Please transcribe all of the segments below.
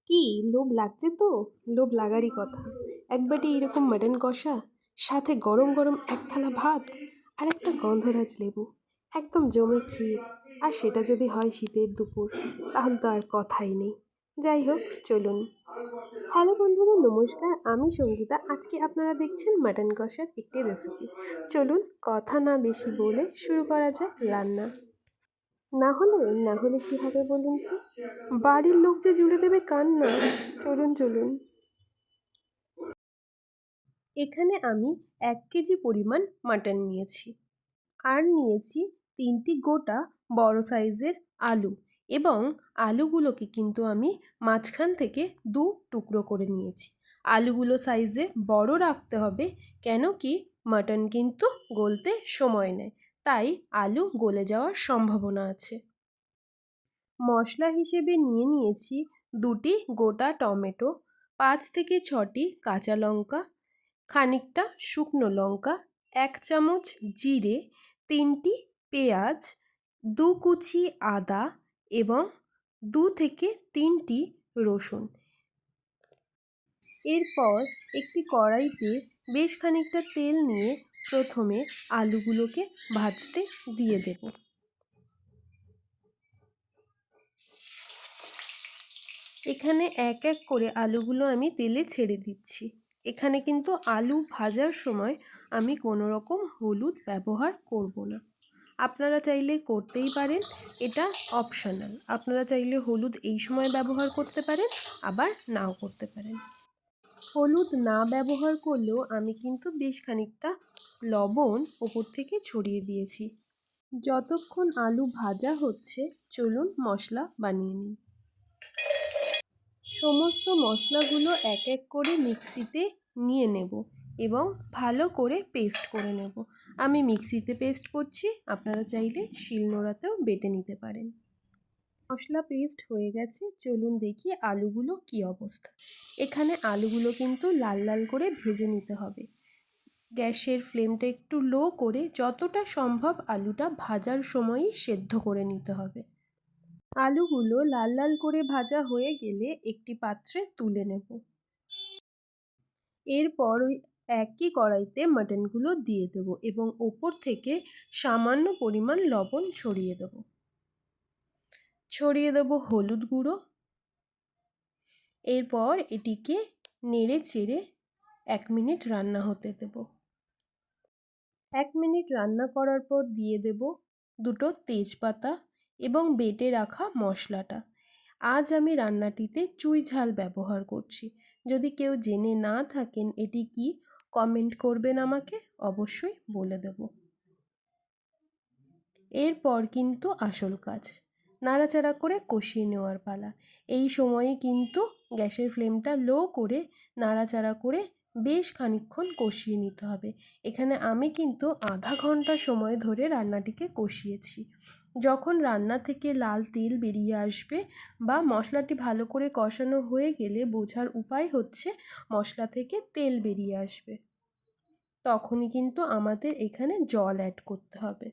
কি লোভ লাগছে তো? লোভ লাগারই কথা। এক বাটি এইরকম মাটন কষা, সাথে গরম গরম এক থালা ভাত আর একটা গন্ধরাজ লেবু, একদম জমে ক্ষীর। আর সেটা যদি হয় শীতের দুপুর, তাহলে তো আর কথাই নেই। যাই হোক, চলুন। হ্যালো বন্ধুরা, নমস্কার। আমি সঙ্গীতা। আজকে আপনারা দেখছেন মাটন কষার একটি রেসিপি। চলুন, কথা না বেশি বলে শুরু করা যাক রান্না। না হলে কি হবে বলুন তো? বাড়ির লোক যে জুড়ে দেবে কান্না। চলুন চলুন। এখানে আমি 1 কেজি পরিমাণ মাটন নিয়েছি, আর নিয়েছি 3টি গোটা বড় সাইজের আলু, এবং আলুগুলোকে কিন্তু আমি মাঝখান থেকে 2 টুকরো করে নিয়েছি। আলুগুলো সাইজে বড় রাখতে হবে, কেন কি মাটন কিন্তু গলতে সময় নেয়, তাই আলু গলে যাওয়ার সম্ভাবনা আছে। মশলা হিসেবে নিয়েছি 2টি গোটা টমেটো, 5 থেকে 6টি কাঁচা লঙ্কা, খানিকটা শুকনো লঙ্কা, 1 চামচ জিরে, 3টি পেঁয়াজ, 2 কুচি আদা এবং 2 থেকে 3টি রসুন। এরপর একটি কড়াইতে বেশ খানিকটা তেল নিয়ে প্রথমে আলুগুলোকে ভাজতে দিয়ে দেব। এখানে এক এক করে আলুগুলো আমি তেলে ছেড়ে দিচ্ছি। এখানে কিন্তু আলু ভাজার সময় আমি কোনো রকম হলুদ ব্যবহার করব না। আপনারা চাইলে করতেই পারেন, এটা অপশনাল। আপনারা চাইলে হলুদ এই সময় ব্যবহার করতে পারেন, আবার নাও করতে পারেন। হলুদ না ব্যবহার করলেও আমি কিন্তু বেশ খানিকটা লবণ ওপর থেকে ছড়িয়ে দিয়েছি। যতক্ষণ আলু ভাজা হচ্ছে, চলুন মশলা বানিয়ে নিই। সমস্ত মশলাগুলো এক এক করে মিক্সিতে নিয়ে নেব এবং ভালো করে পেস্ট করে নেব। আমি মিক্সিতে পেস্ট করছি, আপনারা চাইলে শিলনোড়াতেও বেটে নিতে পারেন। মশলা পেস্ট হয়ে গেছে, চলুন দেখি আলুগুলো কি অবস্থা। এখানে আলুগুলো কিন্তু লাল লাল করে ভেজে নিতে হবে। গ্যাসের ফ্লেমটা একটু লো করে যতটা সম্ভব আলুটা ভাজার সময়ই সেদ্ধ করে নিতে হবে। আলুগুলো লাল লাল করে ভাজা হয়ে গেলে একটি পাত্রে তুলে নেব। এরপর ওই একই কড়াইতে মাটনগুলো দিয়ে দেব এবং ওপর থেকে সামান্য পরিমাণ লবণ ছড়িয়ে দেব হলুদ গুঁড়ো। এরপর এটিকে নেড়ে চেড়ে 1 মিনিট রান্না হতে দেব। 1 মিনিট রান্না করার পর দিয়ে দেব 2টো তেজপাতা এবং বেটে রাখা মশলাটা। আজ আমি রান্নাটিতে চুই ঝাল ব্যবহার করছি। যদি কেউ জেনে না থাকেন এটি কি, কমেন্ট করবেন আমাকে, অবশ্যই বলে দেব। এরপর কিন্তু আসল কাজ, নাড়াচাড়া করে কষিয়ে নেওয়ার পালা। এই সময়ে কিন্তু গ্যাসের ফ্লেমটা লো করে নাড়াচাড়া করে বেশ খানিকক্ষণ কষিয়ে নিতে হবে। এখানে আমি কিন্তু আধা ঘন্টা সময় ধরে রান্নাটিকে কষিয়েছি। যখন রান্না থেকে লাল তেল বেরিয়ে আসবে বা মশলাটি ভালো করে কষানো হয়ে গেলে বোঝার উপায় হচ্ছে মশলা থেকে তেল বেরিয়ে আসবে, তখনই কিন্তু আমাদের এখানে জল অ্যাড করতে হবে।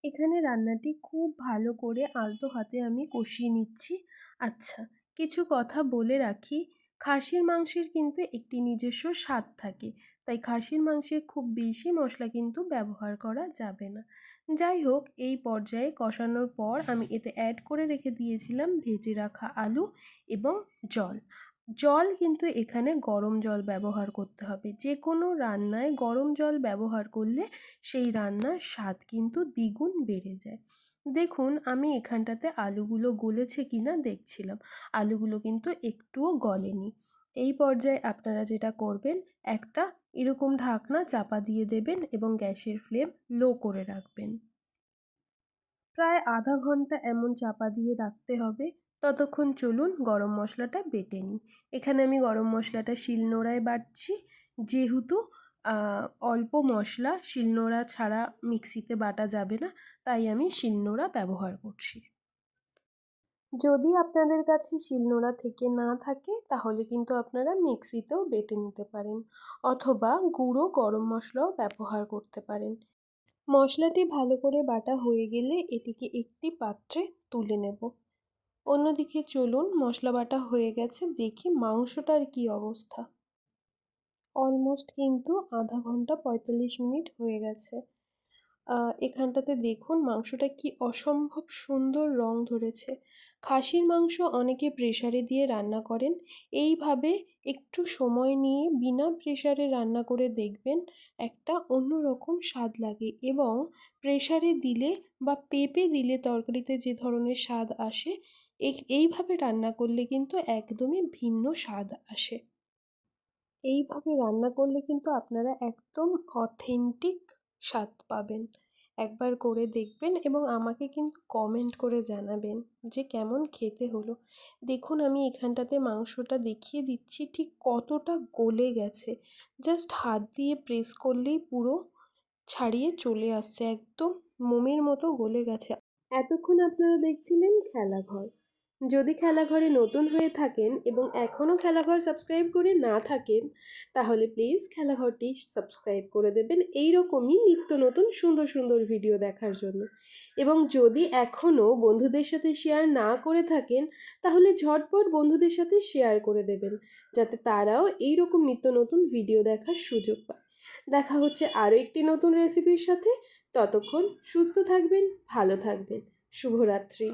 এখানে রান্নাটি খুব ভালো করে আলতো হাতে আমি কষিয়ে নিচ্ছি। আচ্ছা, কিছু কথা বলে রাখি, খাসির মাংসের কিন্তু একটি নিজস্ব স্বাদ থাকে, তাই খাসির মাংসে খুব বেশি মশলা কিন্তু ব্যবহার করা যাবে না। যাই হোক, এই পর্যায়ে কষানোর পর আমি এতে অ্যাড করে রেখে দিয়েছিলাম ভেজে রাখা আলু এবং জল। জল কিন্তু এখানে গরম জল ব্যবহার করতে হবে। যে কোনো রান্নায় গরম জল ব্যবহার করলে সেই রান্নার স্বাদ কিন্তু দ্বিগুণ বেড়ে যায়। দেখুন, আমি এখানটাতে আলুগুলো গলেছে কিনা দেখছিলাম। আলুগুলো কিন্তু একটুও গলেনি। এই পর্যায়ে আপনারা যেটা করবেন, একটা এরকম ঢাকনা চাপা দিয়ে দেবেন এবং গ্যাসের ফ্লেম লো করে রাখবেন। প্রায় আধা ঘন্টা এমন চাপা দিয়ে রাখতে হবে। ততক্ষণ চলুন গরম মশলাটা বেটে নিই। এখানে আমি গরম মশলাটা শিলনোড়ায় বাটছি, যেহেতু অল্প মশলা শিলনোড়া ছাড়া মিক্সিতে বাটা যাবে না, তাই আমি শিলনোড়া ব্যবহার করছি। যদি আপনাদের কাছে শিলনোড়া থেকে না থাকে তাহলে কিন্তু আপনারা মিক্সিতেও বেটে নিতে পারেন, অথবা গুঁড়ো গরম মশলাও ব্যবহার করতে পারেন। মশলাটি ভালো করে বাটা হয়ে গেলে এটিকে একটি পাত্রে তুলে নেব। অন্যদিকে চলুন, মশলা বাটা হয়ে গেছে, দেখি মাংসটার কী অবস্থা। অলমোস্ট কিন্তু আধা ঘন্টা 45 মিনিট হয়ে গেছে। এখানটাতে দেখুন মাংসটা কি অসম্ভব সুন্দর রং ধরেছে। খাসির মাংস অনেকে প্রেসারে দিয়ে রান্না করেন, এইভাবে একটু সময় নিয়ে বিনা প্রেসারে রান্না করে দেখবেন, একটা অন্যরকম স্বাদ লাগে। এবং প্রেসারে দিলে বা পেঁপে দিলে তরকারিতে যে ধরনের স্বাদ আসে, এইভাবে রান্না করলে কিন্তু একদমই ভিন্ন স্বাদ আসে। এইভাবে রান্না করলে কিন্তু আপনারা একদম অথেন্টিক স্বাদ পাবেন। একবার করে দেখবেন এবং আমাকে কিন্তু কমেন্ট করে জানাবেন যে কেমন খেতে হলো। দেখুন আমি এখানটাতে মাংসটা দেখিয়ে দিচ্ছি ঠিক কতটা গলে গেছে। জাস্ট হাত দিয়ে প্রেস করলেই পুরো ছাড়িয়ে চলে আসছে, একদম মোমের মতো গলে গেছে। এতক্ষণ আপনারা দেখছিলেন খেলাঘর। যদি খেলাঘরে নতুন হয়ে থাকেন এবং এখনও খেলাঘর সাবস্ক্রাইব করে না থাকেন, তাহলে প্লিজ খেলাঘরটি সাবস্ক্রাইব করে দেবেন এই রকমই নিত্য নতুন সুন্দর সুন্দর ভিডিও দেখার জন্য। এবং যদি এখনও বন্ধুদের সাথে শেয়ার না করে থাকেন, তাহলে ঝটপট বন্ধুদের সাথে শেয়ার করে দেবেন, যাতে তারাও এই রকম নিত্য নতুন ভিডিও দেখার সুযোগ পায়। দেখা হচ্ছে আরও একটি নতুন রেসিপির সাথে। ততক্ষণ সুস্থ থাকবেন, ভালো থাকবেন। শুভরাত্রি।